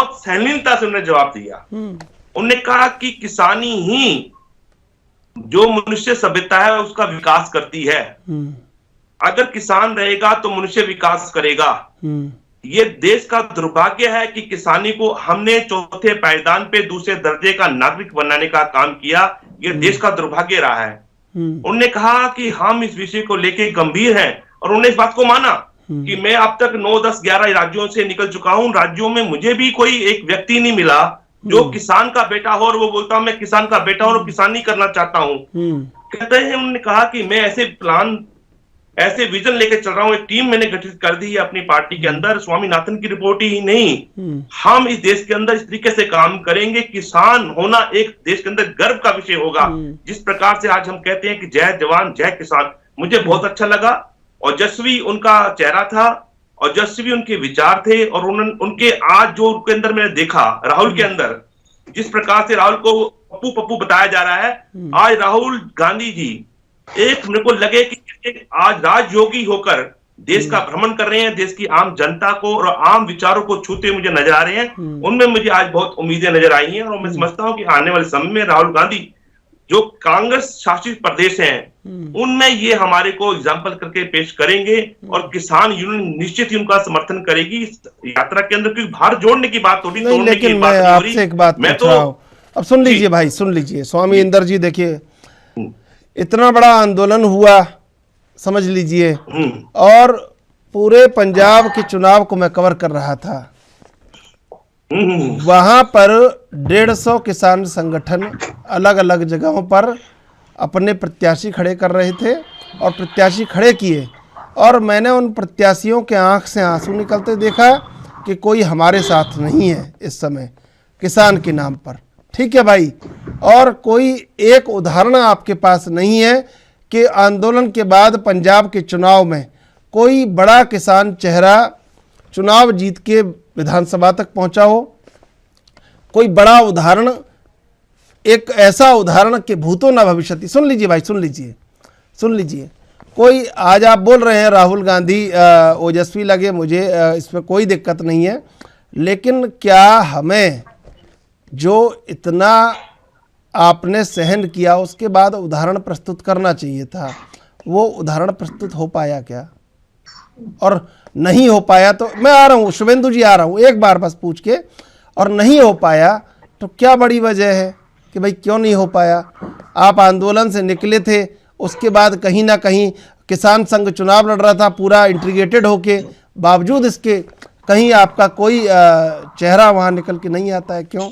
बहुत संलीनता से उन्होंने जवाब दिया। उन्होंने कहा कि किसानी ही जो मनुष्य सभ्यता है उसका विकास करती है। अगर किसान रहेगा तो मनुष्य विकास करेगा। ये देश का दुर्भाग्य है कि किसानी को हमने चौथे पायदान पे दूसरे दर्जे का नागरिक बनाने का काम किया। ये देश का दुर्भाग्य रहा है। उन्होंने कहा कि हम इस विषय को लेके गंभीर हैं और उन्होंने इस बात को माना कि मैं अब तक 9, 10, 11 राज्यों से निकल चुका हूं। राज्यों में मुझे भी कोई एक व्यक्ति नहीं मिला जो किसान का बेटा हो और वो बोलता हूं मैं किसान का बेटा हूं और किसानी करना चाहता हूं। कहते हैं, उन्होंने कहा कि मैं ऐसे प्लान, ऐसे विजन लेके चल रहा हूं। एक टीम मैंने गठित कर दी है अपनी पार्टी के अंदर। स्वामीनाथन की रिपोर्ट ही नहीं, हम इस देश के अंदर इस तरीके से काम करेंगे, किसान होना एक देश के अंदर गर्व का विषय होगा। जिस प्रकार से आज हम कहते हैं कि जय जवान जय किसान, मुझे बहुत अच्छा लगा। ओजस्वी उनका चेहरा था, ओजस्वी उनके विचार थे और उनके आज जो उनके अंदर मैंने देखा, राहुल के अंदर जिस प्रकार से राहुल को पप्पू पप्पू बताया जा रहा है, आज राहुल गांधी जी एक मेरे को लगे कि आज राजयोगी होकर देश का भ्रमण कर रहे हैं, देश की आम जनता को और आम विचारों को छूते मुझे नजर आ रहे हैं। उनमें मुझे आज बहुत उम्मीदें नजर आई हैं और मैं समझता हूं कि आने वाले समय में राहुल गांधी जो कांग्रेस शासित प्रदेश हैं उनमें ये हमारे को एग्जाम्पल करके पेश करेंगे और किसान यूनियन निश्चित ही उनका समर्थन करेगी इस यात्रा के अंदर, क्योंकि भारत जोड़ने की बात हो रही, तोड़ने की बात नहीं हो रही। आपसे एक बात मैं तो अब सुन लीजिए भाई, सुन लीजिए स्वामी इंदर जी, देखिए इतना बड़ा आंदोलन हुआ समझ लीजिए, और पूरे पंजाब के चुनाव को मैं कवर कर रहा था। वहां पर 150 किसान संगठन अलग अलग जगहों पर अपने प्रत्याशी खड़े कर रहे थे और प्रत्याशी खड़े किए, और मैंने उन प्रत्याशियों के आंख से आंसू निकलते देखा कि कोई हमारे साथ नहीं है इस समय किसान के नाम पर। ठीक है भाई, और कोई एक उदाहरण आपके पास नहीं है कि आंदोलन के बाद पंजाब के चुनाव में कोई बड़ा किसान चेहरा चुनाव जीत के विधानसभा तक पहुंचा हो। कोई बड़ा उदाहरण, एक ऐसा उदाहरण कि भूतो न भविष्यति। सुन लीजिए भाई, सुन लीजिए, सुन लीजिए। कोई आज आप बोल रहे हैं राहुल गांधी ओजस्वी लगे, मुझे इसमें कोई दिक्कत नहीं है, लेकिन क्या हमें जो इतना आपने सहन किया उसके बाद उदाहरण प्रस्तुत करना चाहिए था? वो उदाहरण प्रस्तुत हो पाया क्या? और नहीं हो पाया तो मैं आ रहा हूँ, शुभेंदु जी आ रहा हूँ, एक बार बस पूछ के, और नहीं हो पाया तो क्या बड़ी वजह है कि भाई क्यों नहीं हो पाया? आप आंदोलन से निकले थे, उसके बाद कहीं ना कहीं किसान संघ चुनाव लड़ रहा था पूरा इंटीग्रेटेड होके, बावजूद इसके कहीं आपका कोई चेहरा वहाँ निकल के नहीं आता है, क्यों?